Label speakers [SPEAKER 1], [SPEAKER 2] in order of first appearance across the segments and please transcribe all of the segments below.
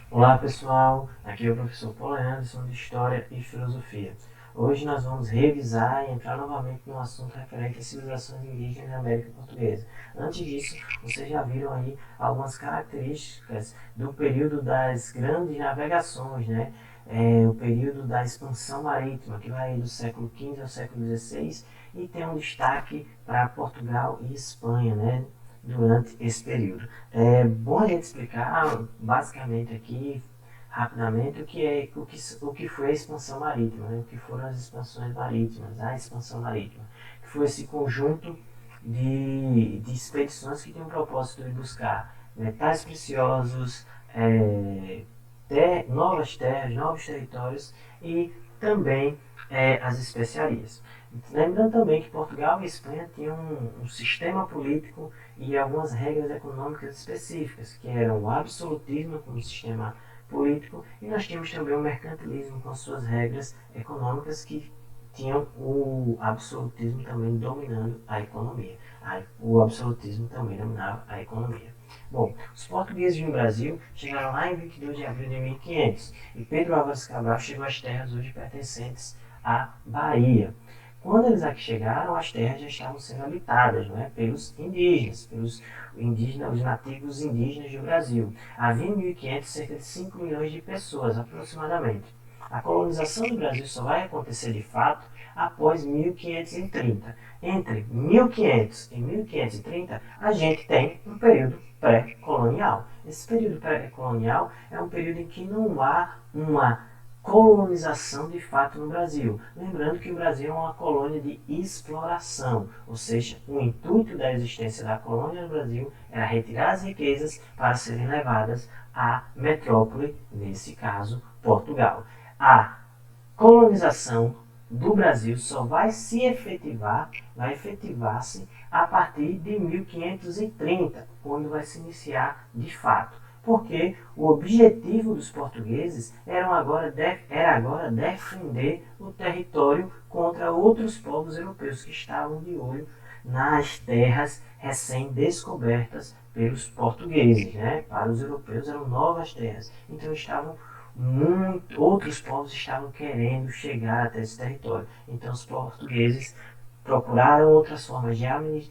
[SPEAKER 1] Olá pessoal, aqui é o professor Paulo Anderson de História e Filosofia. Hoje nós vamos revisar e entrar novamente no assunto referente às civilizações indígenas da América Portuguesa. Antes disso, vocês já viram aí algumas características do período das grandes navegações, né? O período da expansão marítima, que vai do século XV ao século XVI, e tem um destaque para Portugal e Espanha, né? Durante esse período. É bom a gente explicar basicamente aqui, rapidamente, o que foi a expansão marítima, né? O que foram as expansões marítimas, a expansão marítima, que foi esse conjunto de expedições que tem o propósito de buscar metais preciosos, novas terras, novos territórios e também as especiarias. Lembrando também que Portugal e Espanha tinham um sistema político e algumas regras econômicas específicas, que eram o absolutismo como sistema político, e nós tínhamos também o mercantilismo com suas regras econômicas que tinham o absolutismo também dominando a economia. O absolutismo também dominava a economia. Bom, os portugueses no Brasil chegaram lá em 22 de abril de 1500 e Pedro Álvares Cabral chegou às terras hoje pertencentes à Bahia. Quando eles aqui chegaram, as terras já estavam sendo habitadas, não é, pelos indígenas, os nativos indígenas do Brasil. Havia em 1500 cerca de 5 milhões de pessoas, aproximadamente. A colonização do Brasil só vai acontecer de fato após 1530. Entre 1500 e 1530, a gente tem um período pré-colonial. Esse período pré-colonial é um período em que não há uma colonização de fato no Brasil. Lembrando que o Brasil é uma colônia de exploração, ou seja, o intuito da existência da colônia no Brasil era retirar as riquezas para serem levadas à metrópole, nesse caso, Portugal. A colonização do Brasil só vai se efetivar, vai efetivar-se a partir de 1530, quando vai se iniciar de fato. Porque o objetivo dos portugueses era agora defender o território contra outros povos europeus que estavam de olho nas terras recém-descobertas pelos portugueses, né? Para os europeus eram novas terras, então outros povos estavam querendo chegar até esse território. Então os portugueses procuraram outras formas de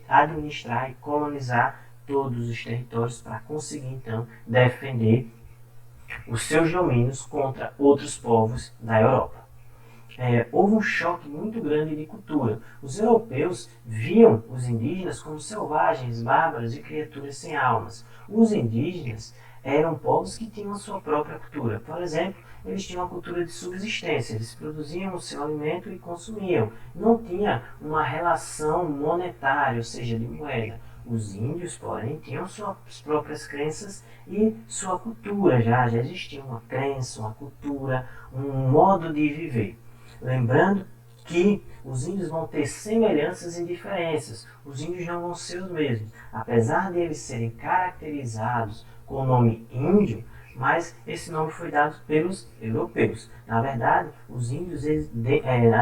[SPEAKER 1] administrar e colonizar todos os territórios para conseguir então defender os seus domínios contra outros povos da Europa. Houve um choque muito grande de cultura. Os europeus viam os indígenas como selvagens, bárbaros e criaturas sem almas. Os indígenas eram povos que tinham a sua própria cultura. Por exemplo, eles tinham uma cultura de subsistência, eles produziam o seu alimento e consumiam. Não tinha uma relação monetária, ou seja, de moeda. Os índios, porém, tinham suas próprias crenças e sua cultura. Já existia uma crença, uma cultura, um modo de viver. Lembrando que os índios vão ter semelhanças e diferenças. Os índios não vão ser os mesmos. Apesar de eles serem caracterizados com o nome índio, mas esse nome foi dado pelos europeus. Na verdade, os índios,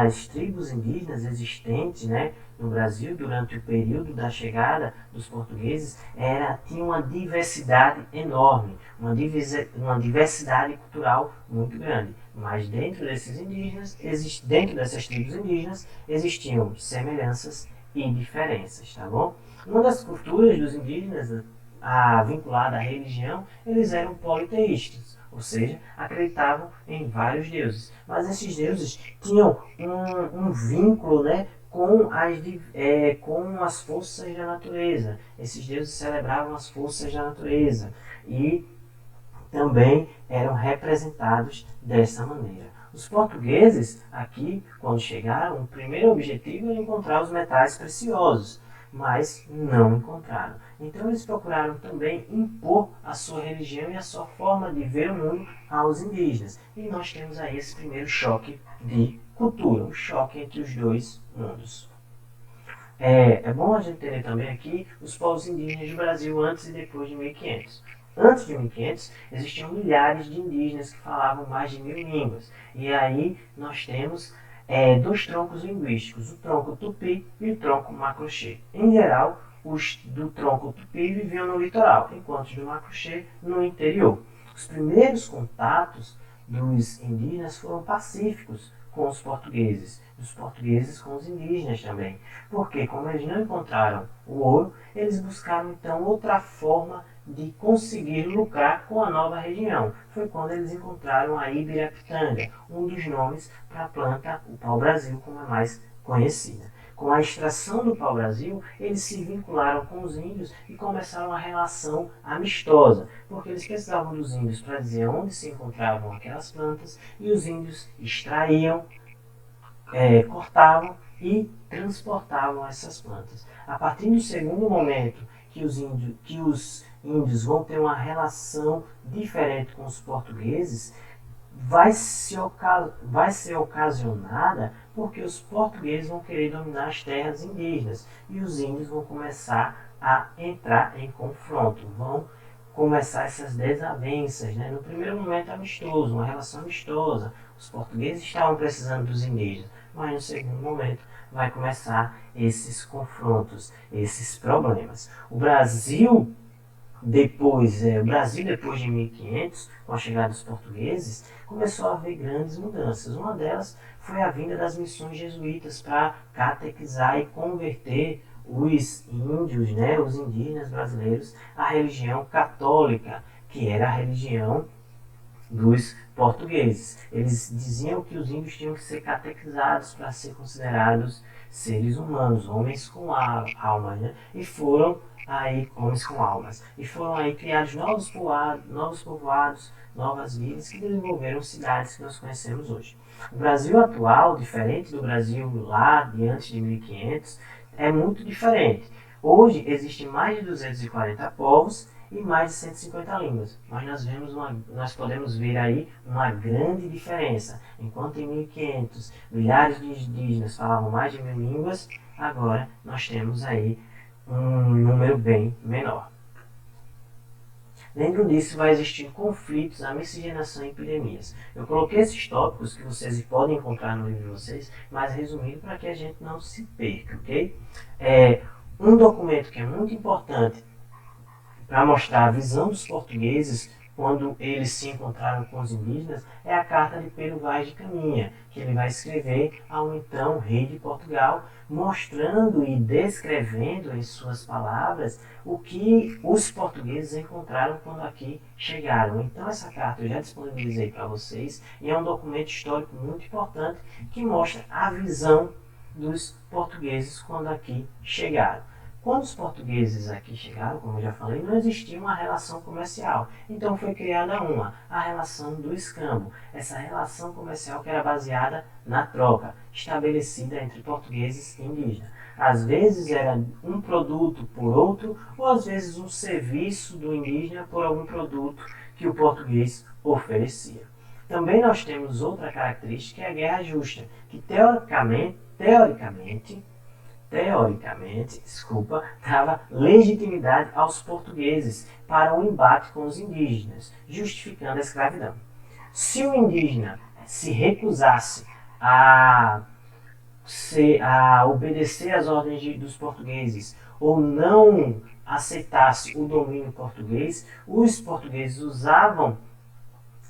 [SPEAKER 1] as tribos indígenas existentes, né, no Brasil durante o período da chegada dos portugueses tinha uma diversidade enorme, uma diversidade cultural muito grande. Mas dentro dessas tribos indígenas existiam semelhanças e diferenças, tá bom? Uma das culturas dos indígenas vinculada à religião, eles eram politeístas, ou seja, acreditavam em vários deuses. Mas esses deuses tinham um vínculo, né, com as forças da natureza. Esses deuses celebravam as forças da natureza e também eram representados dessa maneira. Os portugueses, aqui, quando chegaram, o primeiro objetivo era encontrar os metais preciosos, mas não encontraram. Então eles procuraram também impor a sua religião e a sua forma de ver o mundo aos indígenas. E nós temos aí esse primeiro choque de cultura, um choque entre os dois mundos. É bom a gente entender também aqui os povos indígenas do Brasil antes e depois de 1500. Antes de 1500, existiam milhares de indígenas que falavam mais de 1000 línguas. E aí nós temos dois troncos linguísticos, o tronco tupi e o tronco macroxê. Em geral, os do tronco tupi viviam no litoral, enquanto os do macroxê no interior. Os primeiros contatos dos indígenas foram pacíficos com os portugueses, dos portugueses com os indígenas também. Porque, como eles não encontraram o ouro, eles buscaram então outra forma de conseguir lucrar com a nova região. Foi quando eles encontraram a ibirapitanga, um dos nomes para a planta, o pau-brasil, como é mais conhecida. Com a extração do pau-brasil, eles se vincularam com os índios e começaram uma relação amistosa, porque eles precisavam dos índios para dizer onde se encontravam aquelas plantas, e os índios extraíam, cortavam e transportavam essas plantas. A partir do segundo momento que os índios vão ter uma relação diferente com os portugueses, vai ser ocasionada porque os portugueses vão querer dominar as terras indígenas e os índios vão começar a entrar em confronto, vão começar essas desavenças, né? No primeiro momento amistoso, uma relação amistosa, os portugueses estavam precisando dos indígenas, mas no segundo momento vai começar esses confrontos, esses problemas. O Brasil depois de 1500, com a chegada dos portugueses, começou a haver grandes mudanças. Uma delas foi a vinda das missões jesuítas para catequizar e converter os índios, né, os indígenas brasileiros, à religião católica, que era a religião dos portugueses. Eles diziam que os índios tinham que ser catequizados para ser considerados seres humanos, homens com alma, né? E foram aí homens com almas. E foram aí criados novos povoados, novas vilas que desenvolveram cidades que nós conhecemos hoje. O Brasil atual, diferente do Brasil lá de antes de 1500, é muito diferente. Hoje existem mais de 240 povos e mais de 150 línguas. Mas nós podemos ver aí uma grande diferença. Enquanto em 1500 milhares de indígenas falavam mais de 1000 línguas, agora nós temos aí um número bem menor. Dentro disso vai existir conflitos, a miscigenação e epidemias. Eu coloquei esses tópicos que vocês podem encontrar no livro de vocês, mas resumindo para que a gente não se perca, ok? Um documento que é muito importante para mostrar a visão dos portugueses quando eles se encontraram com os indígenas é a carta de Pedro Vaz de Caminha, que ele vai escrever ao então rei de Portugal, mostrando e descrevendo em suas palavras o que os portugueses encontraram quando aqui chegaram. Então essa carta eu já disponibilizei para vocês e é um documento histórico muito importante que mostra a visão dos portugueses quando aqui chegaram. Quando os portugueses aqui chegaram, como eu já falei, não existia uma relação comercial. Então foi criada a relação do escambo. Essa relação comercial que era baseada na troca, estabelecida entre portugueses e indígenas. Às vezes era um produto por outro, ou às vezes um serviço do indígena por algum produto que o português oferecia. Também nós temos outra característica, que é a guerra justa, que teoricamente, dava legitimidade aos portugueses para o embate com os indígenas, justificando a escravidão. Se o indígena se recusasse a obedecer às ordens dos portugueses ou não aceitasse o domínio português, os portugueses usavam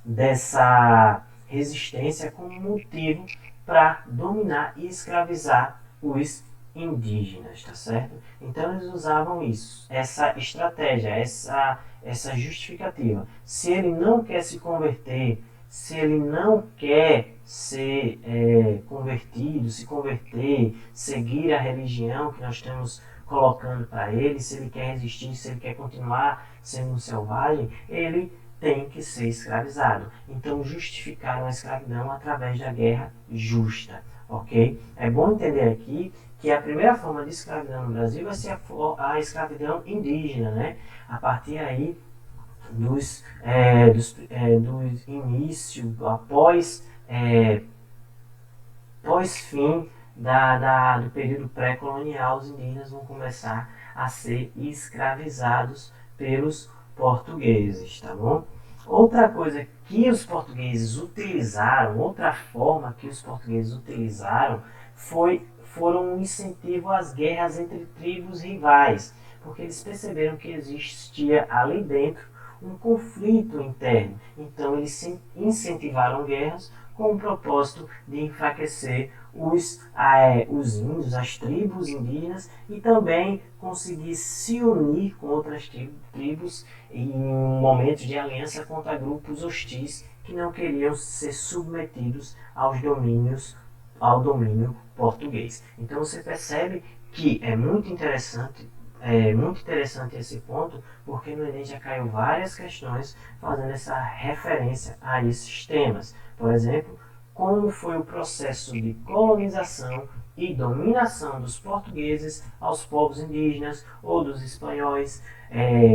[SPEAKER 1] dessa resistência como motivo para dominar e escravizar os indígenas, tá certo? Então eles usavam isso, essa estratégia, essa justificativa. Se ele não quer se converter, se ele não quer ser convertido, se converter, seguir a religião que nós estamos colocando para ele, se ele quer resistir, se ele quer continuar sendo um selvagem, ele tem que ser escravizado. Então justificaram a escravidão através da guerra justa, ok? É bom entender aqui que a primeira forma de escravidão no Brasil vai ser a escravidão indígena, né? A partir aí do início, após fim do período pré-colonial, os indígenas vão começar a ser escravizados pelos portugueses, tá bom? Outra coisa que os portugueses utilizaram, outra forma que os portugueses utilizaram foram um incentivo às guerras entre tribos rivais, porque eles perceberam que existia ali dentro um conflito interno. Então eles incentivaram guerras com o propósito de enfraquecer os índios, as tribos indígenas, e também conseguir se unir com outras tribos em momentos de aliança contra grupos hostis que não queriam ser submetidos ao domínio português. Então você percebe que é muito interessante esse ponto, porque no Enem já caiu várias questões fazendo essa referência a esses temas. Por exemplo, como foi o processo de colonização e dominação dos portugueses aos povos indígenas, ou dos espanhóis,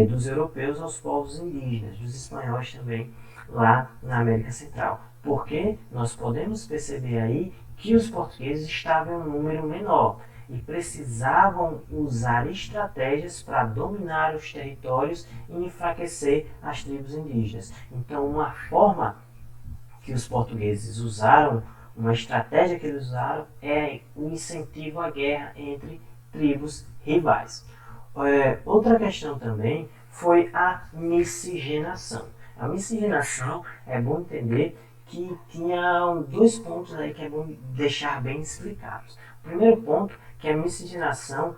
[SPEAKER 1] dos europeus aos povos indígenas, dos espanhóis também lá na América Central. Porque nós podemos perceber aí que os portugueses estavam em um número menor e precisavam usar estratégias para dominar os territórios e enfraquecer as tribos indígenas. Então, uma forma que os portugueses usaram, uma estratégia que eles usaram, é o incentivo à guerra entre tribos rivais. Outra questão também foi a miscigenação. A miscigenação é bom entender que tinha dois pontos aí que é bom deixar bem explicados. O primeiro ponto, que a miscigenação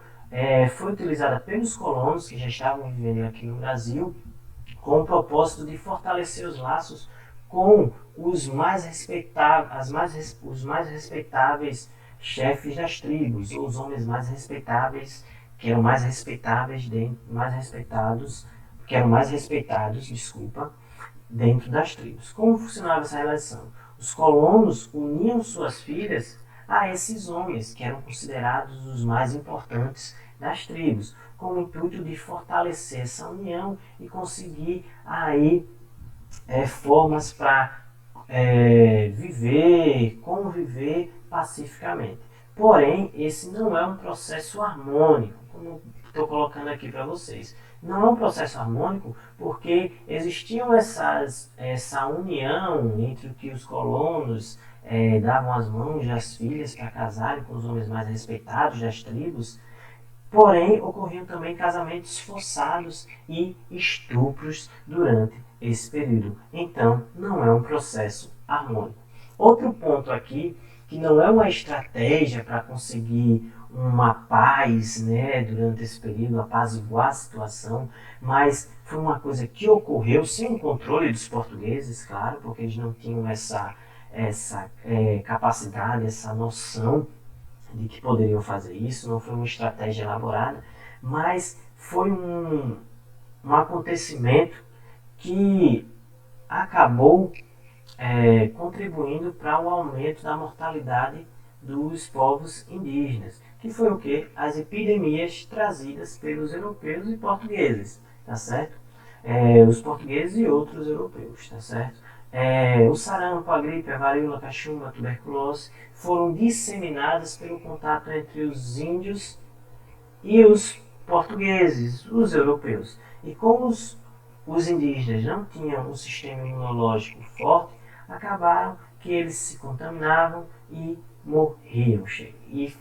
[SPEAKER 1] foi utilizada pelos colonos que já estavam vivendo aqui no Brasil, com o propósito de fortalecer os laços com os mais respeitáveis chefes das tribos, ou os homens mais respeitáveis, que eram mais respeitados, dentro das tribos. Como funcionava essa relação? Os colonos uniam suas filhas a esses homens, que eram considerados os mais importantes das tribos, com o intuito de fortalecer essa união e conseguir aí formas para conviver pacificamente. Porém, esse não é um processo harmônico, como estou colocando aqui para vocês. Não é um processo harmônico porque existiam essa união entre o que os colonos davam as mãos das filhas para casarem com os homens mais respeitados das tribos. Porém, ocorriam também casamentos forçados e estupros durante esse período. Então, não é um processo harmônico. Outro ponto aqui, que não é uma estratégia para conseguir uma paz, durante esse período, apaziguar a situação, mas foi uma coisa que ocorreu sem o controle dos portugueses, claro, porque eles não tinham essa capacidade, essa noção de que poderiam fazer isso, não foi uma estratégia elaborada, mas foi um acontecimento que acabou contribuindo para o aumento da mortalidade dos povos indígenas, que foi o quê? As epidemias trazidas pelos europeus e portugueses, tá certo? Os portugueses e outros europeus, tá certo? O sarampo, a gripe, a varíola, a cachumba, a tuberculose foram disseminadas pelo contato entre os índios e os portugueses, os europeus. E como os indígenas não tinham um sistema imunológico forte, acabaram que eles se contaminavam e morriam, e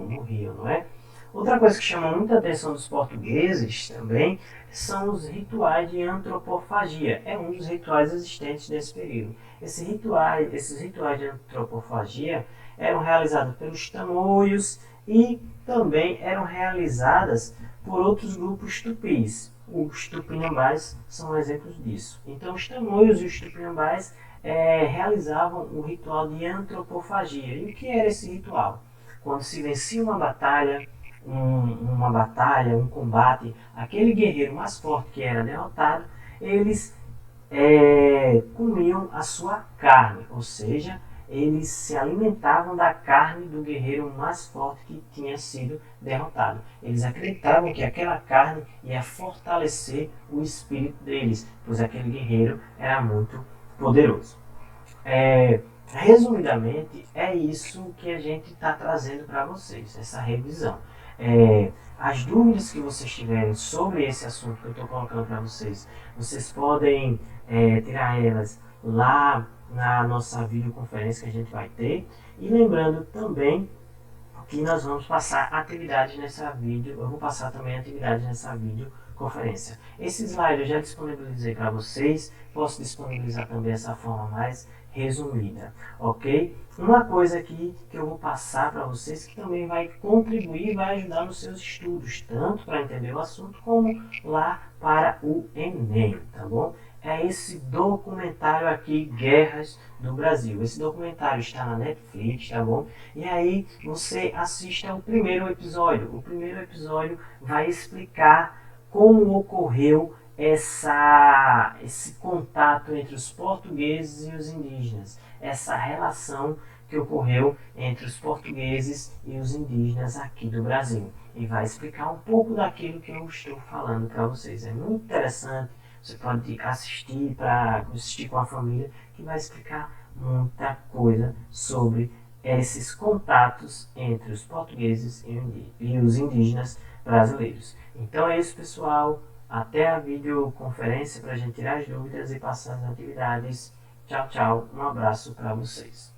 [SPEAKER 1] morriam, não é? Outra coisa que chama muita atenção dos portugueses também são os rituais de antropofagia. É um dos rituais existentes nesse período. Esses rituais de antropofagia eram realizados pelos tamoios e também eram realizadas por outros grupos tupis. Os tupinambás são exemplos disso. Então os tamoios e os tupinambás realizavam o ritual de antropofagia. E o que era esse ritual? Quando se vencia uma batalha, um combate, aquele guerreiro mais forte que era derrotado, eles comiam a sua carne, ou seja, eles se alimentavam da carne do guerreiro mais forte que tinha sido derrotado. Eles acreditavam que aquela carne ia fortalecer o espírito deles, pois aquele guerreiro era muito poderoso. Resumidamente, é isso que a gente está trazendo para vocês, essa revisão. As dúvidas que vocês tiverem sobre esse assunto que eu estou colocando para vocês, vocês podem tirar elas lá na nossa videoconferência que a gente vai ter. E lembrando também que nós vamos passar atividades nessa vídeo. Eu vou passar também atividades nessa videoconferência. Esse slide eu já disponibilizei para vocês. Posso disponibilizar também essa forma mais resumida, ok? Uma coisa aqui que eu vou passar para vocês que também vai contribuir e vai ajudar nos seus estudos, tanto para entender o assunto como lá para o Enem, tá bom? É esse documentário aqui, Guerras do Brasil. Esse documentário está na Netflix, tá bom? E aí você assiste ao primeiro episódio. O primeiro episódio vai explicar como ocorreu esse contato entre os portugueses e os indígenas, essa relação que ocorreu entre os portugueses e os indígenas aqui do Brasil. E vai explicar um pouco daquilo que eu estou falando para vocês. É muito interessante, você pode assistir com a família, que vai explicar muita coisa sobre esses contatos entre os portugueses e os indígenas brasileiros. Então é isso, pessoal. Até a videoconferência para a gente tirar as dúvidas e passar as atividades. Tchau, tchau. Um abraço para vocês.